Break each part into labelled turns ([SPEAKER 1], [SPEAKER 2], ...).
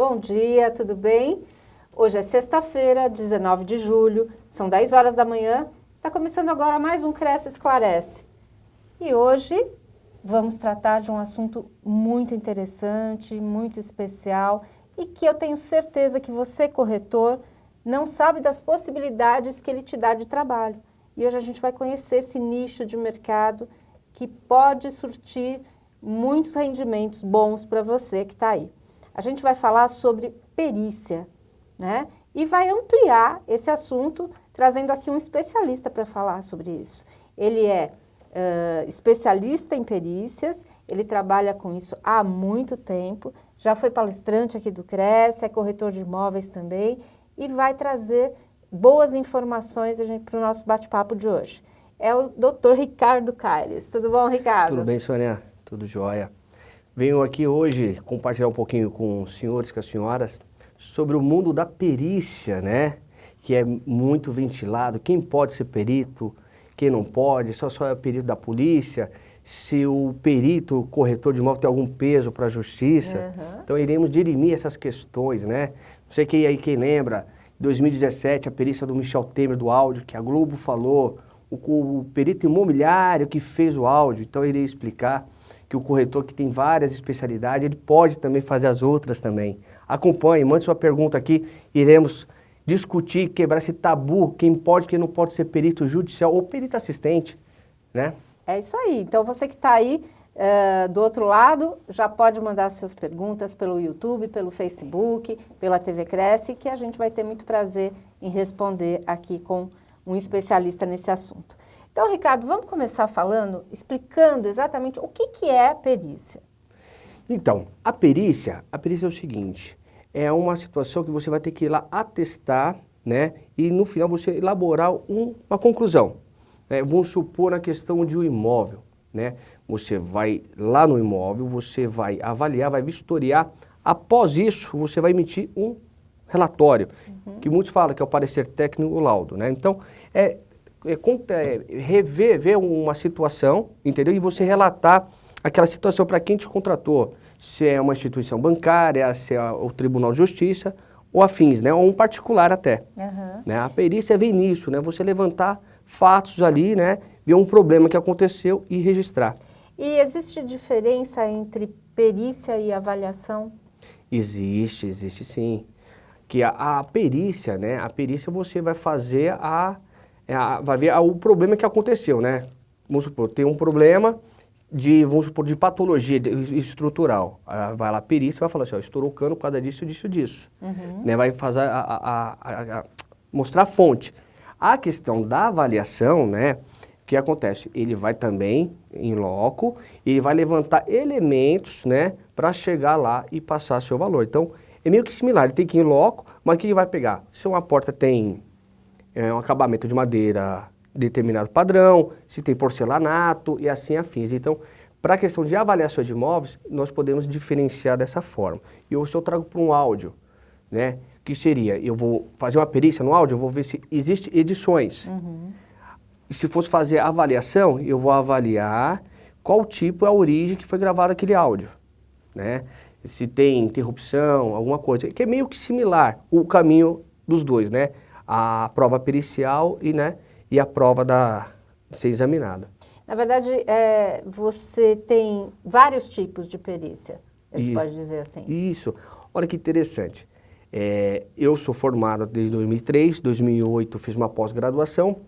[SPEAKER 1] Bom dia, tudo bem? Hoje é sexta-feira, 19 de julho, são 10 horas da manhã. Está começando agora mais um Cresce Esclarece. E hoje vamos tratar de um assunto muito interessante, muito especial e que eu tenho certeza que você, corretor, não sabe das possibilidades que ele te dá de trabalho. E hoje a gente vai conhecer esse nicho de mercado que pode surtir muitos rendimentos bons para você que está aí. A gente vai falar sobre perícia, né? E vai ampliar esse assunto, trazendo aqui um especialista para falar sobre isso. Ele é especialista em perícias, ele trabalha com isso há muito tempo, já foi palestrante aqui do Cresce, é corretor de imóveis também, e vai trazer boas informações para o nosso bate-papo de hoje. É o Dr. Ricardo Caires. Tudo bom, Ricardo?
[SPEAKER 2] Tudo bem, Sônia? Tudo jóia. Venho aqui hoje compartilhar um pouquinho com os senhores e com as senhoras sobre o mundo da perícia, né? Que é muito ventilado. Quem pode ser perito, quem não pode, só é perito da polícia, se o perito, o corretor de imóvel tem algum peso para a justiça. Então iremos dirimir essas questões, né? Não sei quem lembra, em 2017, a perícia do Michel Temer do áudio, que a Globo falou, o perito imobiliário que fez o áudio. Então eu irei explicar que o corretor que tem várias especialidades, ele pode também fazer as outras também. Acompanhe, mande sua pergunta aqui, iremos discutir, quebrar esse tabu, quem pode, quem não pode ser perito judicial ou perito assistente, né?
[SPEAKER 1] É isso aí. Então você que está aí do outro lado, já pode mandar suas perguntas pelo YouTube, pelo Facebook, pela TV Cresce, que a gente vai ter muito prazer em responder aqui com um especialista nesse assunto. Então, Ricardo, vamos começar explicando exatamente o que é a perícia.
[SPEAKER 2] Então, a perícia é o seguinte, é uma situação que você vai ter que ir lá atestar, né? E no final você elaborar uma conclusão. Né? Vamos supor na questão de um imóvel, né? Você vai lá no imóvel, você vai avaliar, vai vistoriar. Após isso, você vai emitir um relatório, que muitos falam que é o parecer técnico ou laudo, né? Então, rever uma situação, entendeu? E você relatar aquela situação para quem te contratou, se é uma instituição bancária, se é o Tribunal de Justiça, ou afins, né? Ou um particular até. Né? A perícia vem nisso, né? Você levantar fatos ali, né? Ver um problema que aconteceu e registrar.
[SPEAKER 1] E existe diferença entre perícia e avaliação?
[SPEAKER 2] Existe sim. Que a perícia, né? A perícia você vai fazer vai ver o problema que aconteceu, né? Vamos supor, tem um problema de patologia estrutural. Vai lá a perícia vai falar assim, ó, estourou o cano por causa disso, disso. Né? Vai fazer mostrar a fonte. A questão da avaliação, né? O que acontece? Ele vai também em loco, ele vai levantar elementos, né? Para chegar lá e passar seu valor. Então, é meio que similar, ele tem que ir em loco, mas o que ele vai pegar? Se uma porta tem um acabamento de madeira determinado padrão, se tem porcelanato e assim afins. Então, para a questão de avaliação de imóveis, nós podemos diferenciar dessa forma. E eu trago para um áudio, né? Que seria, eu vou fazer uma perícia no áudio, eu vou ver se existem edições. E se fosse fazer a avaliação, eu vou avaliar qual tipo é a origem que foi gravado aquele áudio, né? Se tem interrupção, alguma coisa, que é meio que similar o caminho dos dois, né? A prova pericial e a prova de ser examinada.
[SPEAKER 1] Na verdade, você tem vários tipos de perícia, a gente pode dizer assim.
[SPEAKER 2] Isso. Olha que interessante. Eu sou formado desde 2003, 2008 fiz uma pós-graduação.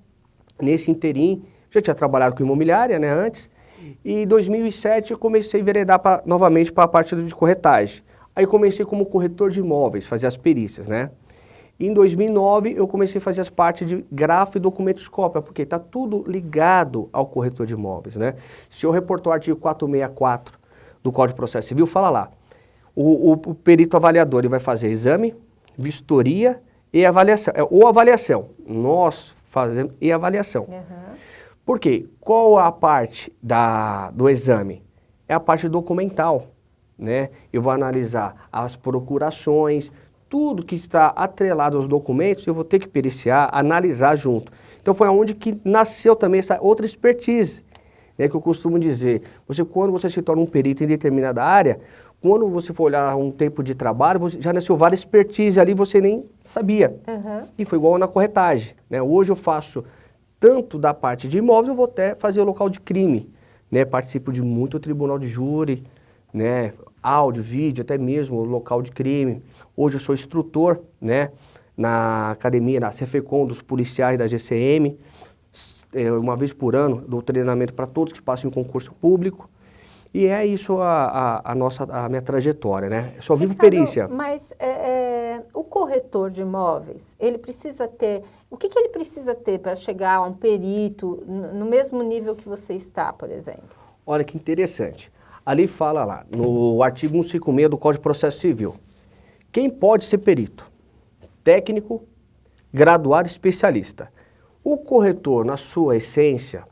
[SPEAKER 2] Nesse interim, já tinha trabalhado com imobiliária, né, antes. E em 2007 eu comecei a enveredar novamente para a parte de corretagem. Aí comecei como corretor de imóveis, fazer as perícias, né? Em 2009 eu comecei a fazer as partes de grafo e documentoscópia, porque está tudo ligado ao corretor de imóveis, né? Se eu reportar o artigo 464 do Código de Processo Civil, fala lá, o perito avaliador ele vai fazer exame, vistoria e avaliação, ou avaliação, nós fazemos e avaliação. Por quê? Qual a parte do exame? É a parte documental, né? Eu vou analisar as procurações, tudo que está atrelado aos documentos, eu vou ter que periciar, analisar junto. Então foi onde que nasceu também essa outra expertise, né, que eu costumo dizer. Quando você se torna um perito em determinada área, quando você for olhar um tempo de trabalho, já nasceu várias expertise ali, você nem sabia. E foi igual na corretagem, né? Hoje eu faço tanto da parte de imóveis, eu vou até fazer o local de crime, né? Participo de muito tribunal de júri, né? Áudio, vídeo, até mesmo o local de crime. Hoje eu sou instrutor, né? Na academia, na Cefecom, dos policiais da GCM. Uma vez por ano, dou treinamento para todos que passam em concurso público. E é isso a minha trajetória, né? Eu só vivo
[SPEAKER 1] Ricardo,
[SPEAKER 2] perícia.
[SPEAKER 1] Mas o corretor de imóveis, ele precisa ter... O que ele precisa ter para chegar a um perito no mesmo nível que você está, por exemplo?
[SPEAKER 2] Olha que interessante. Ali fala lá, no artigo 156 do Código de Processo Civil. Quem pode ser perito? Técnico, graduado, especialista. O corretor, na sua essência...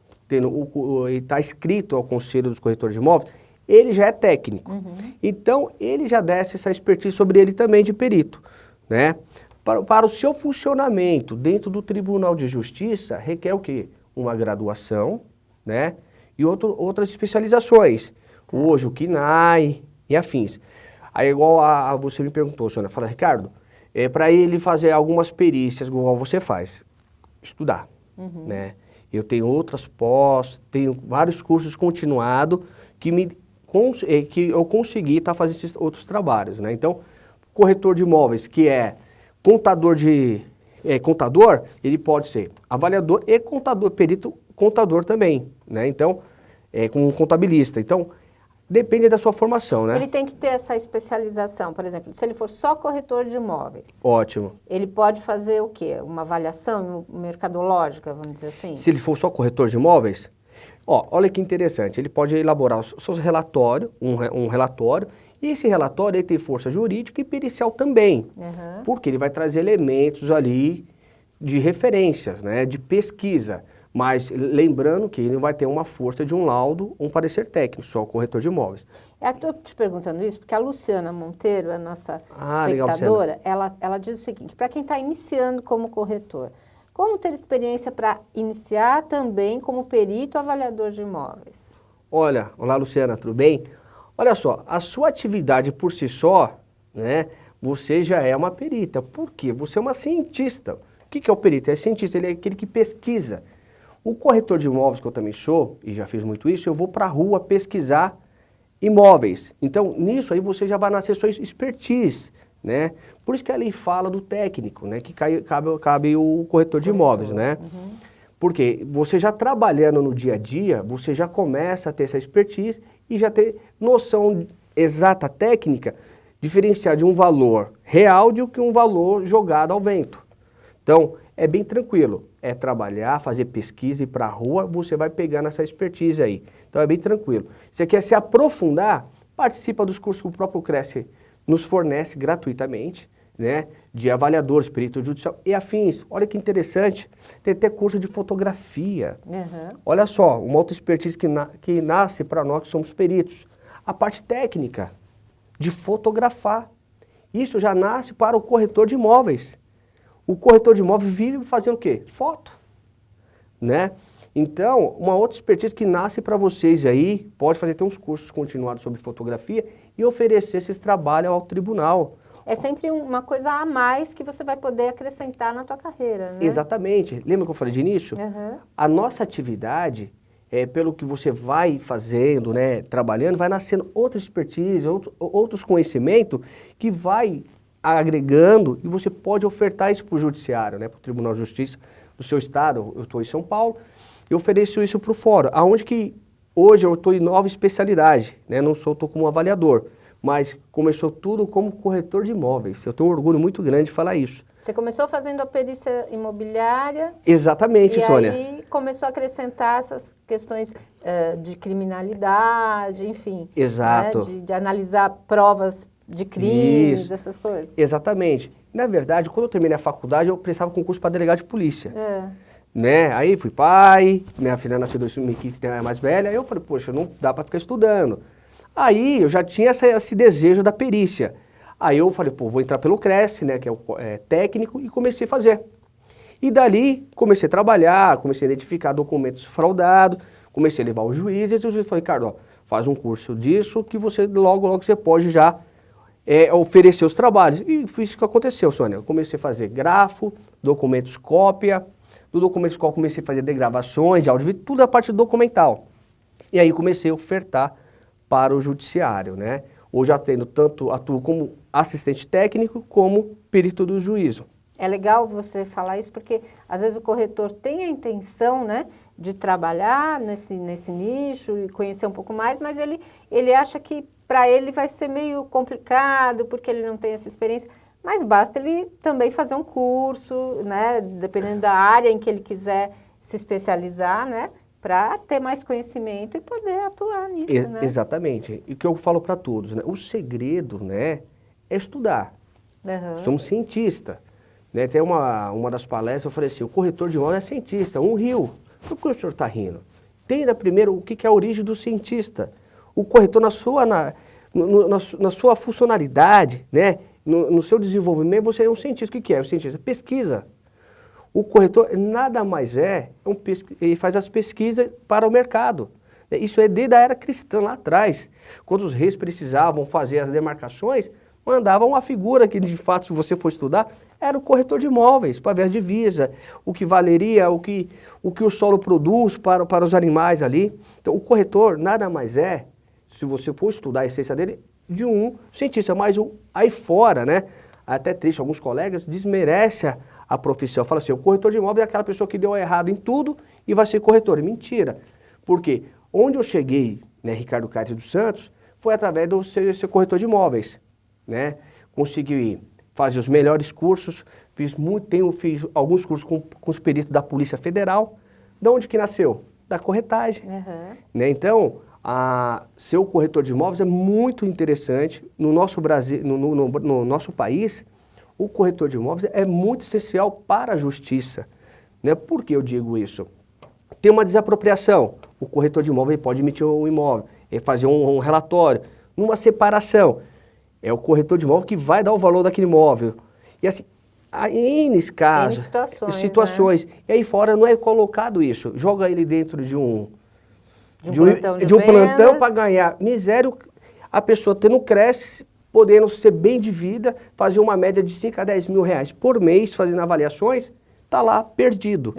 [SPEAKER 2] está escrito ao Conselho dos Corretores de Imóveis, ele já é técnico. Então, ele já desce essa expertise sobre ele também de perito, né? Para o seu funcionamento dentro do Tribunal de Justiça, requer o quê? Uma graduação, né? E outras especializações. Hoje, o KNAI e afins. Aí, igual você me perguntou, Sônia, fala, Ricardo, para ele fazer algumas perícias, igual você faz, estudar, né? Eu tenho outras pós, tenho vários cursos continuados que eu consegui estar fazendo esses outros trabalhos, né? Então, corretor de imóveis, que é contador, ele pode ser avaliador e contador, perito contador também, né? Então, como contabilista. Então, depende da sua formação, né?
[SPEAKER 1] Ele tem que ter essa especialização, por exemplo, se ele for só corretor de imóveis.
[SPEAKER 2] Ótimo.
[SPEAKER 1] Ele pode fazer o quê? Uma avaliação mercadológica, vamos dizer assim?
[SPEAKER 2] Se ele for só corretor de imóveis, olha que interessante, ele pode elaborar os seus relatórios, um relatório, e esse relatório ele tem força jurídica e pericial também, porque ele vai trazer elementos ali de referências, né, de pesquisa. Mas lembrando que ele não vai ter uma força de um laudo, um parecer técnico, só o corretor de imóveis.
[SPEAKER 1] Estou te perguntando isso porque a Luciana Monteiro, a nossa
[SPEAKER 2] legal,
[SPEAKER 1] espectadora, ela diz o seguinte, para quem está iniciando como corretor, como ter experiência para iniciar também como perito avaliador de imóveis?
[SPEAKER 2] Olá Luciana, tudo bem? Olha só, a sua atividade por si só, né, você já é uma perita. Por quê? Você é uma cientista. O que é o perito? É cientista, ele é aquele que pesquisa. O corretor de imóveis, que eu também sou, e já fiz muito isso, eu vou para a rua pesquisar imóveis. Então, nisso aí você já vai nascer sua expertise, né? Por isso que a lei fala do técnico, né? Que cabe o corretor de imóveis, né? Porque você já trabalhando no dia a dia, você já começa a ter essa expertise e já ter noção exata técnica, diferenciar de um valor real de um valor jogado ao vento. Então, é bem tranquilo, é trabalhar, fazer pesquisa, ir para a rua, você vai pegando essa expertise aí. Então é bem tranquilo. Se você quer se aprofundar, participa dos cursos que o próprio Cresce nos fornece gratuitamente, né? De avaliadores, perito judicial e afins. Olha que interessante, tem até curso de fotografia. Olha só, uma outra expertise que nasce para nós que somos peritos. A parte técnica de fotografar. Isso já nasce para o corretor de imóveis. O corretor de imóveis vive fazendo o quê? Foto, né? Então, uma outra expertise que nasce para vocês aí, pode fazer até uns cursos continuados sobre fotografia e oferecer esses trabalhos ao tribunal.
[SPEAKER 1] É sempre uma coisa a mais que você vai poder acrescentar na tua carreira, né?
[SPEAKER 2] Exatamente. Lembra que eu falei de início? A nossa atividade, pelo que você vai fazendo, né, trabalhando, vai nascendo outra expertise, outros conhecimentos que vai agregando e você pode ofertar isso para o judiciário, né, para o Tribunal de Justiça do seu estado. Eu estou em São Paulo e ofereço isso para o fórum, aonde que hoje eu estou em nova especialidade, né, não estou como avaliador, mas começou tudo como corretor de imóveis. Eu tenho um orgulho muito grande de falar isso.
[SPEAKER 1] Você começou fazendo a perícia imobiliária.
[SPEAKER 2] Exatamente, Sônia.
[SPEAKER 1] E aí começou a acrescentar essas questões de criminalidade, enfim.
[SPEAKER 2] Exato.
[SPEAKER 1] Né, de analisar provas de crimes,
[SPEAKER 2] isso.
[SPEAKER 1] Essas coisas.
[SPEAKER 2] Exatamente. Na verdade, quando eu terminei a faculdade, eu prestava concurso para delegado de polícia. Né? Aí fui pai, minha filha nasceu em 2015, que é mais velha, aí eu falei, poxa, não dá para ficar estudando. Aí eu já tinha esse desejo da perícia. Aí eu falei, pô, vou entrar pelo Cresce, né, que é o técnico, e comecei a fazer. E dali comecei a trabalhar, comecei a identificar documentos fraudados, comecei a levar os juízes, e o juiz falou, Ricardo, faz um curso disso que você logo você pode já oferecer os trabalhos. E foi isso que aconteceu, Sônia. Eu comecei a fazer grafo, documentos cópia, do documentos cópia comecei a fazer degravações de áudio, tudo a parte documental. E aí comecei a ofertar para o judiciário, né? Hoje atuo como assistente técnico, como perito do juízo.
[SPEAKER 1] É legal você falar isso porque às vezes o corretor tem a intenção, né, de trabalhar nesse nicho e conhecer um pouco mais, mas ele acha que para ele vai ser meio complicado porque ele não tem essa experiência. Mas basta ele também fazer um curso, né, dependendo da área em que ele quiser se especializar, né, para ter mais conhecimento e poder atuar nisso, né?
[SPEAKER 2] Exatamente. E o que eu falo para todos, né, o segredo, né, é estudar.
[SPEAKER 1] Uhum.
[SPEAKER 2] Somos cientistas. Né? Tem uma das palestras, eu falei assim, o corretor de imóvel é cientista, um rio. Por que o senhor está rindo? Entenda primeiro o que é a origem do cientista. O corretor, na sua funcionalidade, né? No seu desenvolvimento, você é um cientista. O que é? O cientista pesquisa. O corretor nada mais ele faz as pesquisas para o mercado. Isso é desde a era cristã, lá atrás. Quando os reis precisavam fazer as demarcações, mandavam uma figura que, de fato, se você for estudar, era o corretor de imóveis, para ver a divisa, o que valeria, o que o solo produz para os animais ali. Então, o corretor nada mais se você for estudar a essência dele, de um cientista. Mas aí fora, né, até triste, alguns colegas desmerecem a profissão. Fala assim, o corretor de imóveis é aquela pessoa que deu errado em tudo e vai ser corretor. Mentira. Por quê? Onde eu cheguei, né, Ricardo Caetano dos Santos, foi através do ser corretor de imóveis. Né? Consegui fazer os melhores cursos, fiz alguns cursos com os peritos da Polícia Federal. De onde que nasceu? Da corretagem.
[SPEAKER 1] Uhum.
[SPEAKER 2] Né? Então, ser o corretor de imóveis é muito interessante. No nosso Brasil, no nosso país, o corretor de imóveis é muito essencial para a justiça. Né? Por que eu digo isso? Tem uma desapropriação. O corretor de imóveis pode emitir um imóvel, fazer um relatório, numa separação. É o corretor de imóvel que vai dar o valor daquele imóvel. E assim, há N casos, situações. Né? E aí fora não é colocado isso. Joga ele dentro de um plantão para ganhar miséria. A pessoa tendo cresce, podendo ser bem de vida, fazer uma média de 5 a 10 mil reais por mês, fazendo avaliações, está lá perdido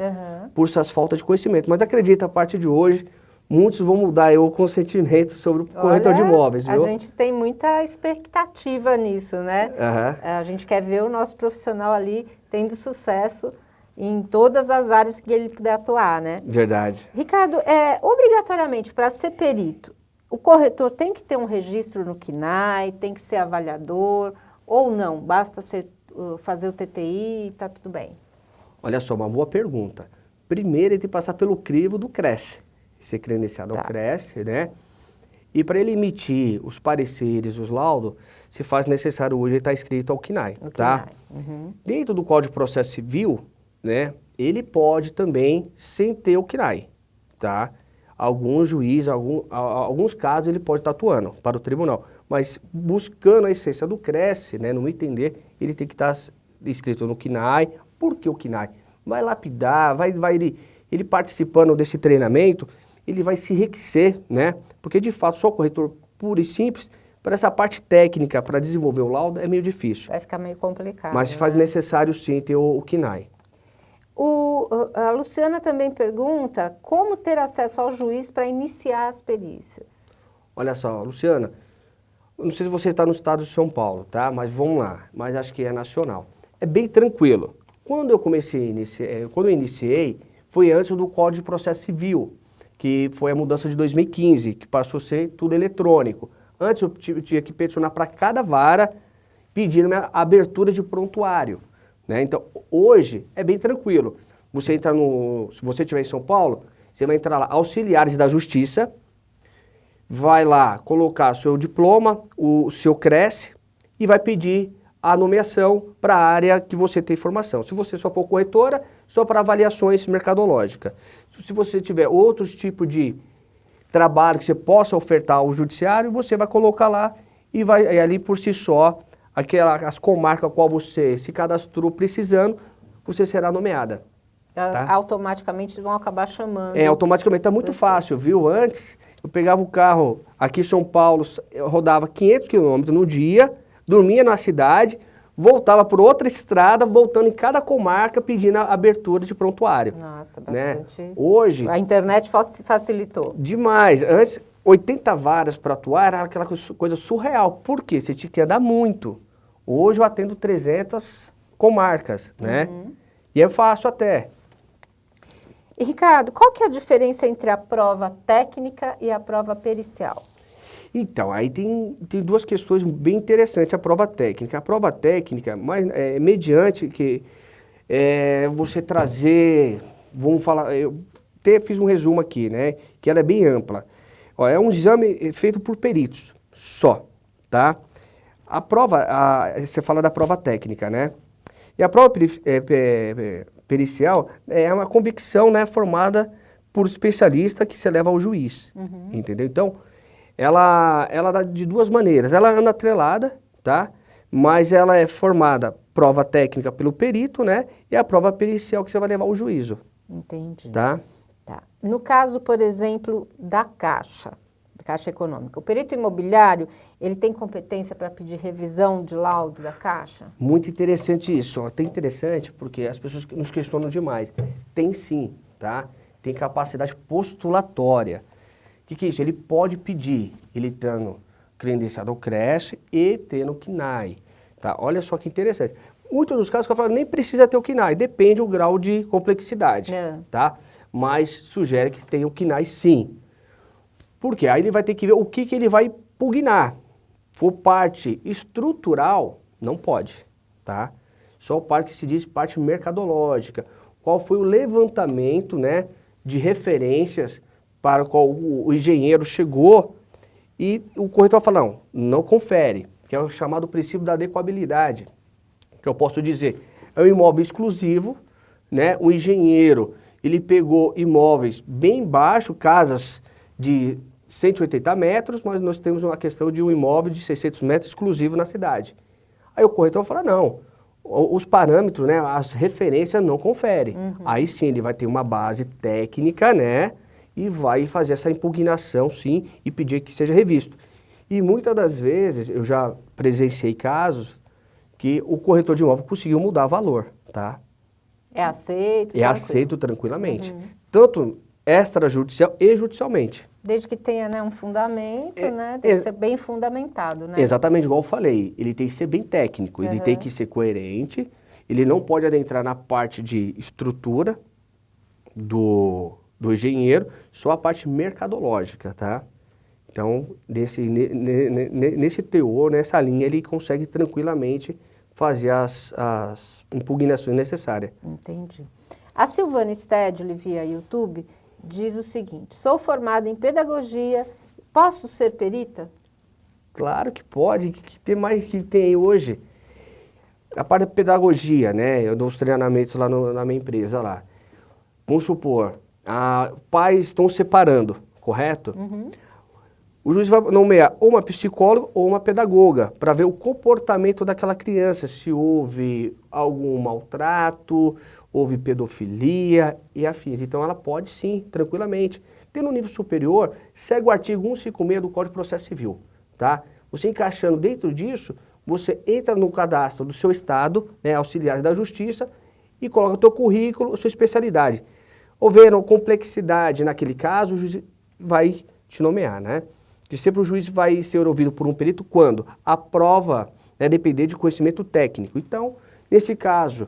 [SPEAKER 2] por essas faltas de conhecimento. Mas acredita, a partir de hoje, muitos vão mudar o consentimento sobre o corretor de imóveis, viu?
[SPEAKER 1] A gente tem muita expectativa nisso, né? A gente quer ver o nosso profissional ali tendo sucesso em todas as áreas que ele puder atuar, né?
[SPEAKER 2] Verdade.
[SPEAKER 1] Ricardo, obrigatoriamente, para ser perito, o corretor tem que ter um registro no CNAE, tem que ser avaliador, ou não? Basta fazer o TTI e está tudo bem?
[SPEAKER 2] Olha só, uma boa pergunta. Primeiro, ele tem que passar pelo crivo do CRESSE. Ser credenciado ao CRESSE, né? E para ele emitir os pareceres, os laudos, se faz necessário hoje estar inscrito ao CNAE, tá? Uhum. Dentro do Código de Processo Civil, né, ele pode também sem ter o CNAE, tá? Alguns juízes, alguns casos ele pode estar atuando para o tribunal, mas buscando a essência do CRESSE, né, no meu entender, ele tem que estar inscrito no CNAE. Por que o CNAE? Vai lapidar, ele participando desse treinamento, ele vai se enriquecer, né? Porque, de fato, só o corretor puro e simples, para essa parte técnica, para desenvolver o laudo, é meio difícil.
[SPEAKER 1] Vai ficar meio complicado.
[SPEAKER 2] Mas se faz necessário, sim, ter o CNAE.
[SPEAKER 1] A Luciana também pergunta como ter acesso ao juiz para iniciar as perícias.
[SPEAKER 2] Olha só, Luciana, não sei se você está no estado de São Paulo, tá? Mas vamos lá, mas acho que é nacional. É bem tranquilo. Quando eu iniciei, foi antes do Código de Processo Civil, que foi a mudança de 2015, que passou a ser tudo eletrônico. Antes eu tinha que peticionar para cada vara pedindo a abertura de prontuário. Né? Então, hoje é bem tranquilo. Você entra se você estiver em São Paulo, você vai entrar lá, auxiliares da justiça, vai lá colocar seu diploma, o seu CRESSE e vai pedir a nomeação para a área que você tem formação. Se você só for corretora, só para avaliações mercadológicas. Se você tiver outros tipos de trabalho que você possa ofertar ao judiciário, você vai colocar lá e vai ali por si só, as comarcas a qual você se cadastrou precisando, você será nomeada. Tá?
[SPEAKER 1] Automaticamente vão acabar chamando.
[SPEAKER 2] Automaticamente. Está muito fácil, viu? Antes, Eu pegava o carro aqui em São Paulo, eu rodava 500 quilômetros no dia, dormia na cidade, voltava por outra estrada, voltando em cada comarca pedindo a abertura de prontuário.
[SPEAKER 1] Nossa,
[SPEAKER 2] Né?
[SPEAKER 1] bastante.
[SPEAKER 2] Hoje,
[SPEAKER 1] A internet facilitou.
[SPEAKER 2] demais. Antes, 80 varas para atuar era aquela coisa surreal. Por quê? Você tinha que andar muito. Hoje eu atendo 300 comarcas, né? E é fácil até.
[SPEAKER 1] E, Ricardo, qual que é a diferença entre a prova técnica e a prova pericial?
[SPEAKER 2] Então, aí tem duas questões bem interessantes. A prova técnica, mas mediante que você trazer, vamos falar, eu até fiz um resumo aqui, né? Que ela é bem ampla. Ó, é um exame feito por peritos, só, tá? A prova, você fala da prova técnica, né? E a prova pericial é uma convicção, né, formada por especialista que se leva ao juiz, entendeu? Então, ela dá de duas maneiras. Ela anda atrelada, tá? Mas ela é formada prova técnica pelo perito, né? E a prova pericial que você vai levar ao juízo.
[SPEAKER 1] Entendi.
[SPEAKER 2] Tá?
[SPEAKER 1] Tá. No caso, por exemplo, da Caixa Econômica, o perito imobiliário, ele tem competência para pedir revisão de laudo da Caixa?
[SPEAKER 2] Muito interessante isso. Até interessante porque as pessoas nos questionam demais. Tem sim, tá? Tem capacidade postulatória. O que é isso? Ele pode pedir, ele estando credenciado ao CREAS e tendo o CNAE. Tá? Olha só que interessante. Muitos dos casos que eu falo, nem precisa ter o CNAE, depende do grau de complexidade. Tá? Mas sugere que tenha o CNAE sim. Por quê? Aí ele vai ter que ver o que ele vai pugnar. For parte estrutural, não pode. Tá? Só parte que se diz parte mercadológica. Qual foi o levantamento, né, de referências para o qual o engenheiro chegou e o corretor fala, não confere, que é o chamado princípio da adequabilidade, que eu posso dizer, é um imóvel exclusivo, né? O engenheiro, ele pegou imóveis bem baixo, casas de 180 metros, mas nós temos uma questão de um imóvel de 600 metros exclusivo na cidade. Aí o corretor fala, não, os parâmetros, né, as referências não conferem. Aí sim ele vai ter uma base técnica, né? E vai fazer essa impugnação, sim, e pedir que seja revisto. E muitas das vezes, eu já presenciei casos que o corretor de imóvel conseguiu mudar valor, tá?
[SPEAKER 1] É aceito?
[SPEAKER 2] É aceito tranquilamente. Tanto extrajudicial e judicialmente.
[SPEAKER 1] Desde que tenha, né, um fundamento, né? Tem que ser bem fundamentado, né?
[SPEAKER 2] Exatamente, igual eu falei. Ele tem que ser bem técnico, ele tem que ser coerente, ele não pode adentrar na parte de estrutura do engenheiro, só a parte mercadológica, tá? Então, nesse teor, nessa linha, ele consegue tranquilamente fazer as impugnações necessárias.
[SPEAKER 1] Entendi. A Silvana Stedley, via YouTube, diz o seguinte, sou formada em pedagogia, posso ser perita?
[SPEAKER 2] Claro que pode, que tem mais que tem hoje. A parte da pedagogia, né? Eu dou os treinamentos lá na minha empresa lá. Vamos supor, pais estão separando, correto? O juiz vai nomear ou uma psicóloga ou uma pedagoga para ver o comportamento daquela criança, se houve algum maltrato, houve pedofilia e afins. Então ela pode sim, tranquilamente. Tendo um nível superior, segue o artigo 156 do Código de Processo Civil, tá? Você encaixando dentro disso, você entra no cadastro do seu estado, né, auxiliar da justiça, e coloca o teu currículo, a sua especialidade. Houvendo complexidade naquele caso, o juiz vai te nomear, né? Que sempre o juiz vai ser ouvido por um perito quando a prova, né, depender de conhecimento técnico. Então, nesse caso,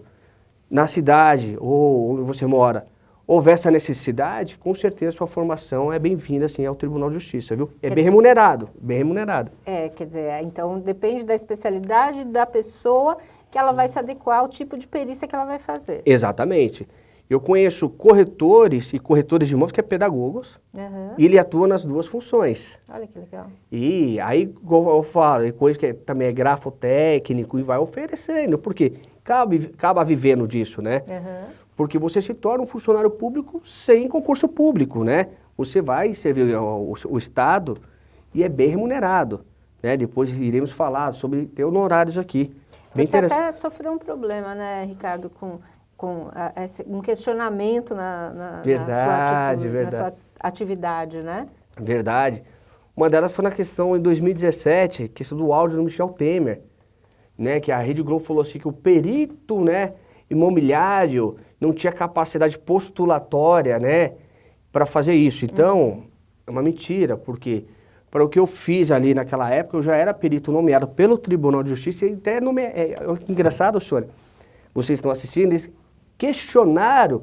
[SPEAKER 2] na cidade ou onde você mora, houver essa necessidade, com certeza sua formação é bem-vinda assim, ao Tribunal de Justiça, viu? É bem remunerado, bem remunerado.
[SPEAKER 1] Quer dizer, então depende da especialidade da pessoa que ela vai se adequar ao tipo de perícia que ela vai fazer.
[SPEAKER 2] Exatamente. Eu conheço corretores e corretores de imóveis que é pedagogos e ele atua nas duas funções.
[SPEAKER 1] Olha que legal.
[SPEAKER 2] E aí, como eu falo, é coisa que também é grafotécnico e vai oferecendo, porque acaba vivendo disso, né? Porque você se torna um funcionário público sem concurso público, né? Você vai servir o Estado e é bem remunerado, né? Depois iremos falar sobre ter honorários aqui. Bem
[SPEAKER 1] você até sofreu um problema, né, Ricardo, com um questionamento na sua atividade, né?
[SPEAKER 2] Verdade. Uma delas foi na questão em 2017, questão do áudio do Michel Temer, né, que a Rede Globo falou assim que o perito, né, imobiliário não tinha capacidade postulatória, né, para fazer isso. Então, é uma mentira, porque para o que eu fiz ali naquela época, eu já era perito nomeado pelo Tribunal de Justiça e até engraçado, senhor, vocês estão assistindo, eles questionaram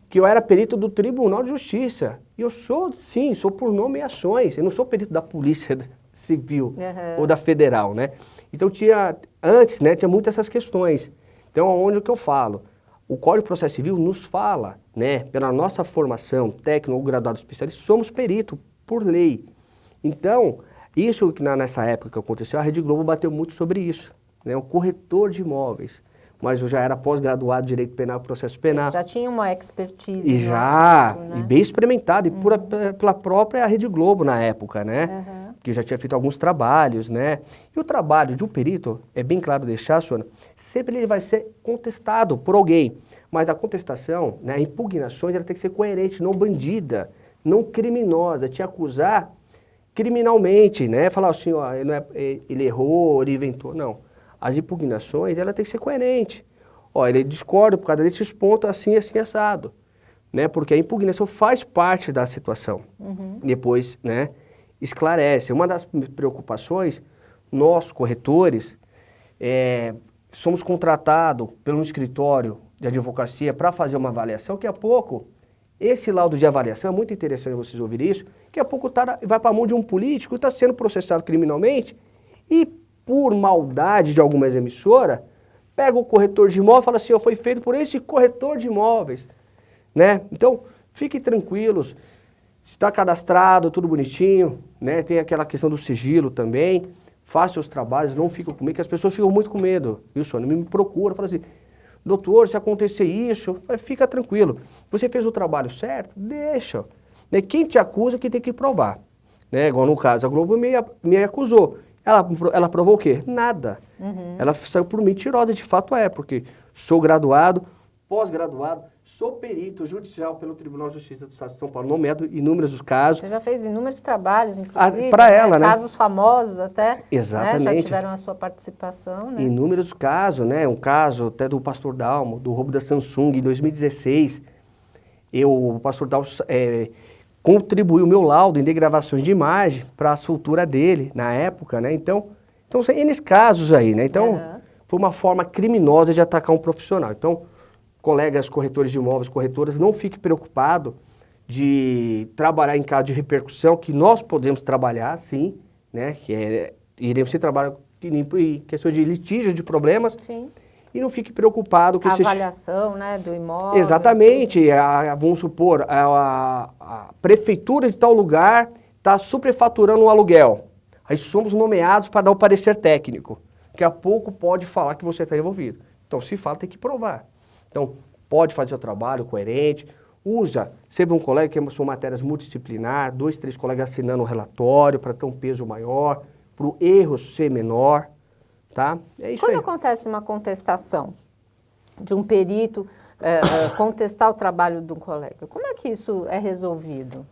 [SPEAKER 2] que eu era perito do Tribunal de Justiça. E eu sou, sim, sou por nomeações, eu não sou perito da Polícia Civil ou da Federal, né? Então antes, né, tinha muitas essas questões. Então, onde que eu falo? O Código de Processo Civil nos fala, né, pela nossa formação técnico ou graduado especialista, somos perito por lei. Então, isso que nessa época que aconteceu, a Rede Globo bateu muito sobre isso, né, o corretor de imóveis. Mas eu já era pós-graduado em Direito Penal e Processo Penal.
[SPEAKER 1] Já tinha uma expertise.
[SPEAKER 2] E já, assunto, né? E bem experimentado, e pela própria Rede Globo na época, né? Que já tinha feito alguns trabalhos, né? E o trabalho de um perito, é bem claro deixar, Sônia, sempre ele vai ser contestado por alguém. Mas a contestação, né, a impugnação, ela tem que ser coerente, não bandida, não criminosa, te acusar criminalmente, né? Falar assim, ó, ele errou, ele inventou, não. As impugnações, ela tem que ser coerente. Ó, ele discorda por causa desses pontos assim, assim, assado. Né? Porque a impugnação faz parte da situação. Depois, né, esclarece. Uma das preocupações, nós, corretores, somos contratados pelo escritório de advocacia para fazer uma avaliação. Daqui a pouco, esse laudo de avaliação, é muito interessante vocês ouvirem isso, daqui a pouco vai para a mão de um político e está sendo processado criminalmente e por maldade de algumas emissoras, pega o corretor de imóveis e fala assim, ó, foi feito por esse corretor de imóveis, né? Então, fiquem tranquilos, está cadastrado, tudo bonitinho, né? Tem aquela questão do sigilo também, faça os trabalhos, não fiquem com medo, que as pessoas ficam muito com medo, viu, Sônia? Me procura, fala assim, doutor, se acontecer isso, fica tranquilo, você fez o trabalho certo? Deixa, né? Quem te acusa que tem que provar, né? Igual no caso, a Globo me acusou. Ela provou o quê? Nada. Ela saiu por mentirosa, de fato porque sou graduado, pós-graduado, sou perito judicial pelo Tribunal de Justiça do Estado de São Paulo, nomeado em inúmeros casos.
[SPEAKER 1] Você já fez inúmeros trabalhos, inclusive,
[SPEAKER 2] para ela, né?
[SPEAKER 1] Casos famosos até.
[SPEAKER 2] Exatamente.
[SPEAKER 1] Né? Já tiveram a sua participação, né?
[SPEAKER 2] Inúmeros casos, né? Um caso até do Pastor Dalmo, do roubo da Samsung, em 2016. O Pastor Dalmo contribuiu o meu laudo em degravações de imagem para a soltura dele, na época, né? Então são N casos aí, né? Então, foi uma forma criminosa de atacar um profissional. Então, colegas corretores de imóveis, corretoras, não fiquem preocupados de trabalhar em caso de repercussão, que nós podemos trabalhar, sim, né? Iremos se trabalhar em questão de litígios, de problemas.
[SPEAKER 1] Sim.
[SPEAKER 2] E não fique preocupado com
[SPEAKER 1] a avaliação, né, do imóvel.
[SPEAKER 2] Exatamente. Vamos supor, a prefeitura de tal lugar está superfaturando um aluguel. Aí somos nomeados para dar o parecer técnico. Daqui a pouco pode falar que você está envolvido. Então, se fala, tem que provar. Então, pode fazer o trabalho coerente. Usa sempre um colega, que são matérias multidisciplinar, 2, 3 colegas assinando o relatório para ter um peso maior, para o erro ser menor. Tá? É isso.
[SPEAKER 1] Quando
[SPEAKER 2] aí.
[SPEAKER 1] acontece uma contestação de um perito contestar o trabalho de um colega, como é que isso é resolvido?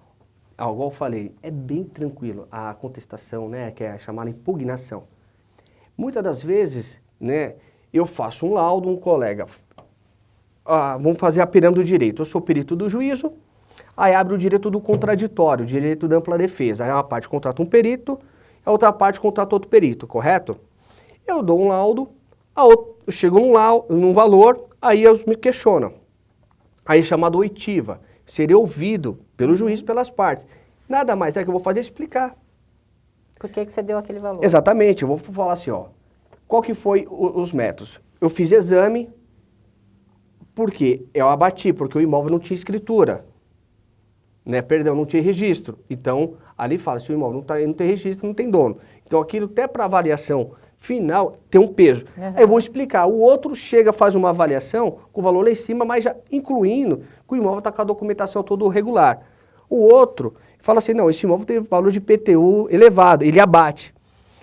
[SPEAKER 2] Igual eu falei, é bem tranquilo a contestação, né, que é a chamada impugnação. Muitas das vezes, né, eu faço um laudo, um colega, vamos fazer a pirâmide do direito, eu sou perito do juízo, aí abre o direito do contraditório, o direito da ampla defesa, aí uma parte contrata um perito, a outra parte contrata outro perito, correto? Eu dou um laudo, eu chego num valor, aí eles me questionam. Aí é chamado oitiva, seria ouvido pelo juiz, pelas partes. Nada mais é que eu vou fazer explicar.
[SPEAKER 1] Por que você deu aquele valor?
[SPEAKER 2] Exatamente, eu vou falar assim, ó, qual que foi os métodos? Eu fiz exame, porque eu abati, porque o imóvel não tinha escritura. Né? Perdão, não tinha registro. Então, ali fala, se o imóvel não tem registro, não tem dono. Então, aquilo até para avaliação final tem um peso. Aí eu vou explicar. O outro chega, faz uma avaliação com o valor lá em cima, mas já incluindo que o imóvel está com a documentação todo regular. O outro fala assim, não, esse imóvel tem valor de IPTU elevado, ele abate.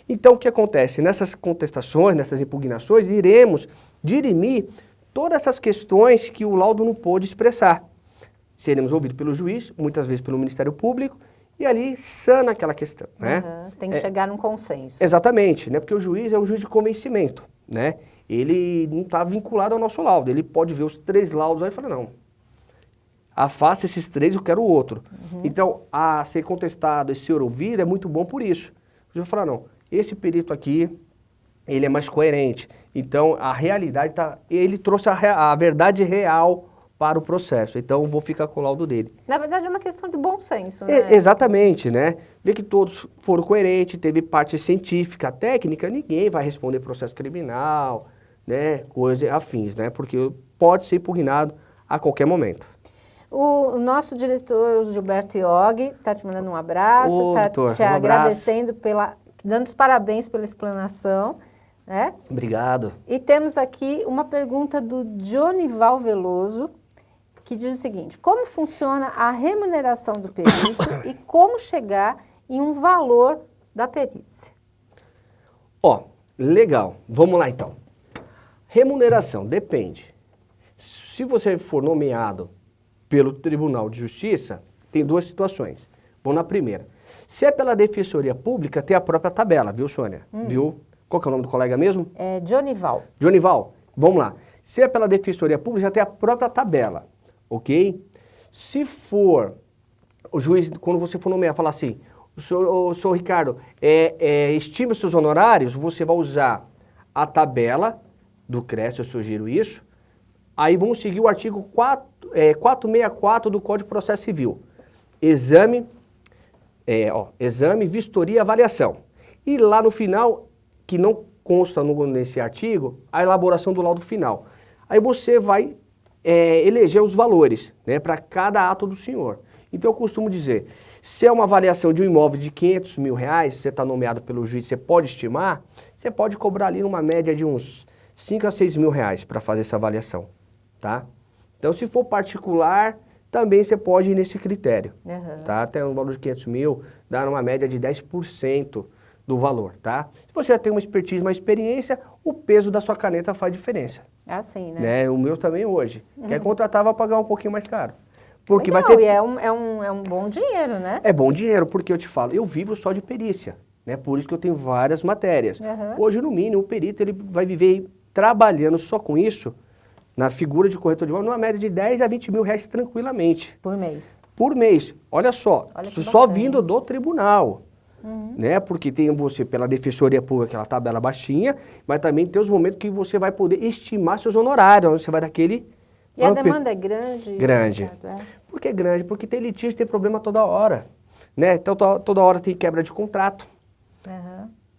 [SPEAKER 2] Então, o que acontece? Nessas contestações, nessas impugnações, iremos dirimir todas essas questões que o laudo não pôde expressar. Seremos ouvidos pelo juiz, muitas vezes pelo Ministério Público, e ali sana aquela questão, né?
[SPEAKER 1] Tem que chegar num consenso.
[SPEAKER 2] Exatamente, né? Porque o juiz é um juiz de convencimento, né? Ele não está vinculado ao nosso laudo, ele pode ver os 3 laudos aí e falar, não, afasta esses 3, eu quero o outro. Então, a ser contestado e ser ouvido é muito bom por isso. O juiz vai falar, não, esse perito aqui, ele é mais coerente. Então, a realidade ele trouxe a verdade real para o processo. Então, eu vou ficar com o laudo dele.
[SPEAKER 1] Na verdade, é uma questão de bom senso, né?
[SPEAKER 2] Exatamente, né? Ver que todos foram coerentes, teve parte científica, técnica, ninguém vai responder processo criminal, né? Coisas afins, né? Porque pode ser impugnado a qualquer momento.
[SPEAKER 1] O nosso diretor, Gilberto Iog, está te mandando um abraço, está te agradecendo, dando os parabéns pela explanação, né?
[SPEAKER 2] Obrigado.
[SPEAKER 1] E temos aqui uma pergunta do Jonival Veloso, que diz o seguinte: como funciona a remuneração do perito e como chegar em um valor da perícia?
[SPEAKER 2] Ó, legal. Vamos lá então. Remuneração, depende. Se você for nomeado pelo Tribunal de Justiça, tem 2 situações. Vamos na primeira. Se é pela Defensoria Pública, tem a própria tabela, viu, Sônia? Viu? Qual que é o nome do colega mesmo?
[SPEAKER 1] É Jonival.
[SPEAKER 2] Jonival, vamos lá. Se é pela Defensoria Pública, já tem a própria tabela, ok? Se for, o juiz, quando você for nomear, falar assim, o senhor Ricardo, estima os seus honorários, você vai usar a tabela do CRES, eu sugiro isso. Aí vamos seguir o artigo 464 do Código de Processo Civil. Exame, vistoria e avaliação. E lá no final, que não consta nesse artigo, a elaboração do laudo final. Aí você vai eleger os valores, né, para cada ato do senhor. Então eu costumo dizer, se é uma avaliação de um imóvel de R$500 mil, você está nomeado pelo juiz, você pode estimar, você pode cobrar ali numa média de uns 5 a 6 mil reais para fazer essa avaliação, tá? Então se for particular, também você pode ir nesse critério, tá? Até um valor de 500 mil, dá uma média de 10% do valor, tá? Se você já tem uma expertise, uma experiência, o peso da sua caneta faz diferença.
[SPEAKER 1] Ah, sim, né?
[SPEAKER 2] O meu também hoje. Quer contratar, vai pagar um pouquinho mais caro. Porque
[SPEAKER 1] legal,
[SPEAKER 2] vai ter...
[SPEAKER 1] e é um bom dinheiro, né?
[SPEAKER 2] É bom dinheiro, porque eu te falo, eu vivo só de perícia, né? Por isso que eu tenho várias matérias. Hoje, no mínimo, o perito ele vai viver trabalhando só com isso, na figura de corretor de imóvel, numa média de 10 a 20 mil reais tranquilamente.
[SPEAKER 1] Por mês.
[SPEAKER 2] Por mês. Olha só, só vindo do tribunal. Né? Porque tem você pela Defensoria Pública, aquela tabela baixinha, mas também tem os momentos que você vai poder estimar seus honorários, onde você vai daquele...
[SPEAKER 1] E a demanda é grande?
[SPEAKER 2] Grande. Por que grande? Porque tem litígio, tem problema toda hora. Né? Então toda hora tem quebra de contrato.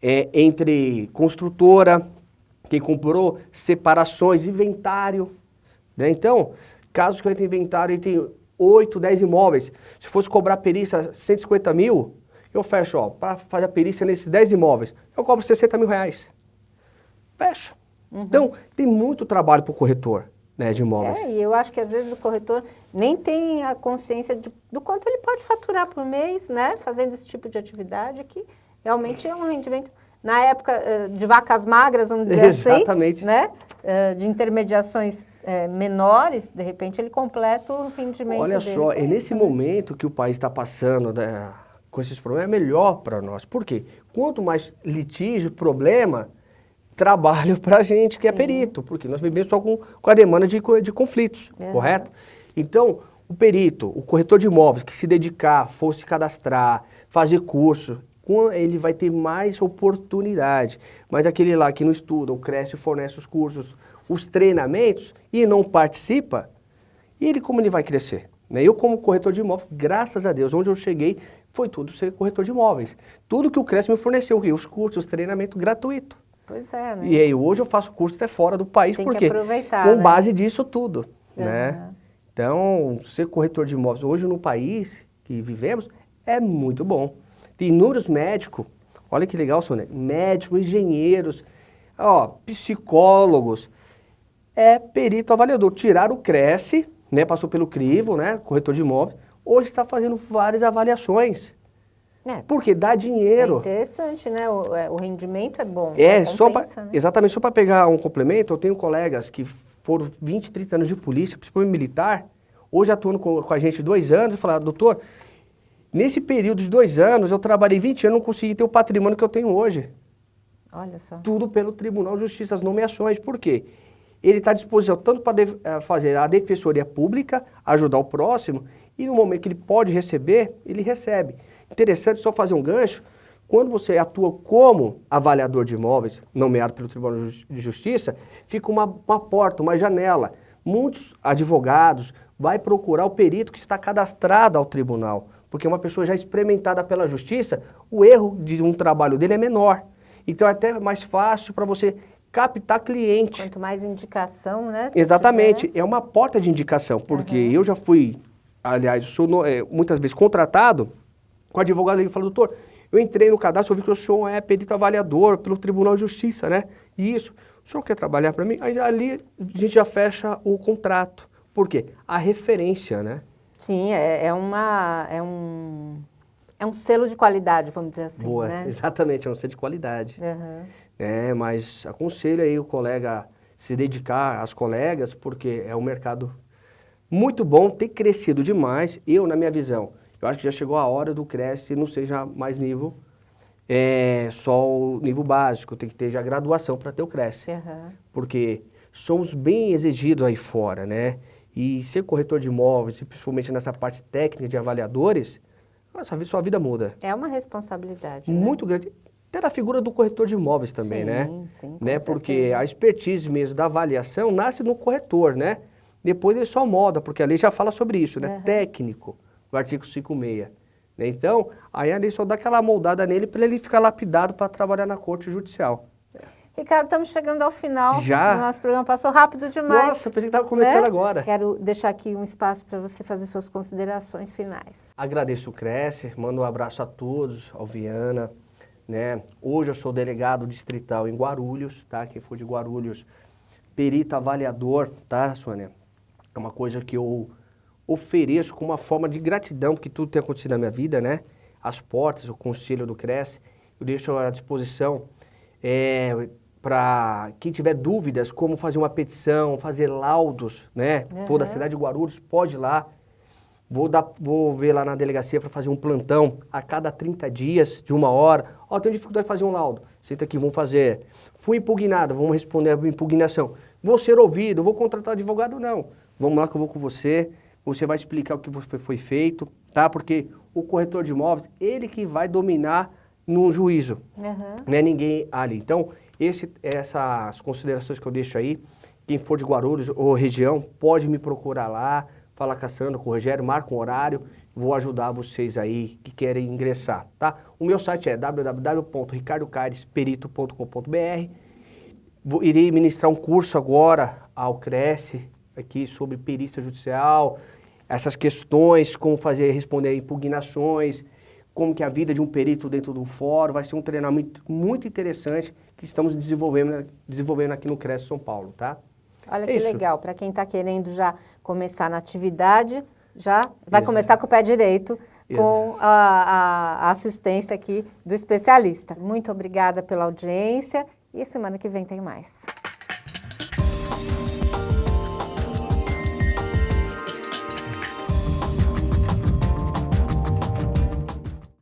[SPEAKER 2] Entre construtora, quem comprou, separações, inventário. Né? Então, caso que eu entre inventário e tem 8, 10 imóveis, se fosse cobrar perícia 150 mil, eu fecho, ó, para fazer a perícia nesses 10 imóveis, eu cobro 60 mil reais. Fecho. Então, tem muito trabalho para o corretor, né, de imóveis.
[SPEAKER 1] E eu acho que às vezes o corretor nem tem a consciência do quanto ele pode faturar por mês, né, fazendo esse tipo de atividade, que realmente é um rendimento, na época de vacas magras, vamos dizer
[SPEAKER 2] Exatamente.
[SPEAKER 1] assim, né, de intermediações menores, de repente ele completa o rendimento
[SPEAKER 2] Olha
[SPEAKER 1] dele.
[SPEAKER 2] só, é nesse momento que o país está passando com esses problemas, é melhor para nós. Por quê? Quanto mais litígio, problema, trabalho para a gente que é perito, porque nós vivemos só com a demanda de conflitos, correto? Então, o perito, o corretor de imóveis que se dedicar, for se cadastrar, fazer curso, ele vai ter mais oportunidade. Mas aquele lá que não estuda, o CRES fornece os cursos, os treinamentos e não participa, como ele vai crescer? Eu, como corretor de imóveis, graças a Deus, onde eu cheguei, foi tudo ser corretor de imóveis. Tudo que o CRES me forneceu, os cursos, os treinamentos gratuitos.
[SPEAKER 1] Pois é, né?
[SPEAKER 2] E aí hoje eu faço curso até fora do país,
[SPEAKER 1] tem
[SPEAKER 2] porque
[SPEAKER 1] que aproveitar,
[SPEAKER 2] com
[SPEAKER 1] né?
[SPEAKER 2] base disso tudo, né? Então, ser corretor de imóveis hoje no país que vivemos é muito bom. Tem inúmeros médicos, olha que legal, Sônia, médicos, engenheiros, psicólogos, perito avaliador. Tiraram o CRES, né, passou pelo crivo, né, corretor de imóveis, hoje está fazendo várias avaliações. Porque dá dinheiro.
[SPEAKER 1] É interessante, né? O rendimento é bom.
[SPEAKER 2] Né? Exatamente, só para pegar um complemento, eu tenho colegas que foram 20, 30 anos de polícia, principalmente militar, hoje atuando com a gente 2 anos, e falaram, doutor, Nesse período de 2 anos, eu trabalhei 20 anos e não consegui ter o patrimônio que eu tenho hoje.
[SPEAKER 1] Olha só.
[SPEAKER 2] Tudo pelo Tribunal de Justiça, as nomeações. Por quê? Ele está à disposição tanto para fazer a defensoria pública, ajudar o próximo, e no momento que ele pode receber, ele recebe. Interessante só fazer um gancho, quando você atua como avaliador de imóveis, nomeado pelo Tribunal de Justiça, fica uma porta, uma janela. Muitos advogados vão procurar o perito que está cadastrado ao tribunal, porque uma pessoa já experimentada pela justiça, o erro de um trabalho dele é menor. Então é até mais fácil para você captar cliente.
[SPEAKER 1] Quanto mais indicação, né?
[SPEAKER 2] Exatamente, é uma porta de indicação, porque eu já fui, aliás, sou muitas vezes contratado com advogado e falou, doutor, eu entrei no cadastro, eu vi que o senhor é perito avaliador pelo Tribunal de Justiça, né? E isso, o senhor quer trabalhar para mim? Aí ali a gente já fecha o contrato. Por quê? A referência, né?
[SPEAKER 1] Sim, é um selo de qualidade, vamos dizer assim,
[SPEAKER 2] Boa,
[SPEAKER 1] né?
[SPEAKER 2] exatamente, é um selo de qualidade. Mas aconselho aí o colega se dedicar às colegas, porque é um mercado muito bom, tem crescido demais. Eu, na minha visão, eu acho que já chegou a hora do Cresce não seja mais nível, só o nível básico, tem que ter já graduação para ter o Cresce. Porque somos bem exigidos aí fora, né? E ser corretor de imóveis, e principalmente nessa parte técnica de avaliadores, sua vida muda.
[SPEAKER 1] É uma responsabilidade,
[SPEAKER 2] muito grande. Até na figura do corretor de imóveis também,
[SPEAKER 1] sim,
[SPEAKER 2] né?
[SPEAKER 1] Sim,
[SPEAKER 2] né? Porque a expertise mesmo da avaliação nasce no corretor, né? Depois ele só molda, porque a lei já fala sobre isso, né? Técnico, no artigo 56. Né? Então, aí a lei só dá aquela moldada nele para ele ficar lapidado para trabalhar na corte judicial.
[SPEAKER 1] Ricardo, estamos chegando ao final do
[SPEAKER 2] Já?
[SPEAKER 1] nosso programa. Passou rápido demais.
[SPEAKER 2] Nossa, pensei que estava começando agora.
[SPEAKER 1] Quero deixar aqui um espaço para você fazer suas considerações finais.
[SPEAKER 2] Agradeço o Cresce, mando um abraço a todos, ao Viana. Né? Hoje eu sou delegado distrital em Guarulhos, tá? Quem for de Guarulhos, perito avaliador, tá, Sônia? É uma coisa que eu ofereço como uma forma de gratidão, porque tudo tem acontecido na minha vida, né? As portas, o conselho do Cresce, eu deixo à disposição para quem tiver dúvidas, como fazer uma petição, fazer laudos, né? For da cidade de Guarulhos, pode ir lá. Vou ver lá na delegacia para fazer um plantão a cada 30 dias, de 1 hora. Tenho dificuldade de fazer um laudo. Senta aqui, vamos fazer. Fui impugnado, vamos responder a impugnação. Vou ser ouvido, vou contratar advogado? Não. Vamos lá que eu vou com você. Você vai explicar o que foi feito, tá? Porque o corretor de imóveis, ele que vai dominar no juízo. Não é ninguém ali. Então, essas considerações que eu deixo aí, quem for de Guarulhos ou região, pode me procurar lá. Fala com a Sandra, com o Rogério, marca um horário, vou ajudar vocês aí que querem ingressar, tá? O meu site é www.ricardocaresperito.com.br. Irei ministrar um curso agora ao Cresce, aqui sobre perícia judicial, essas questões, como responder a impugnações, como que é a vida de um perito dentro do fórum. Vai ser um treinamento muito interessante que estamos desenvolvendo aqui no Cresce São Paulo, tá?
[SPEAKER 1] Olha que legal, para quem está querendo já começar na atividade, já vai começar com o pé direito, com a assistência aqui do especialista. Muito obrigada pela audiência e semana que vem tem mais.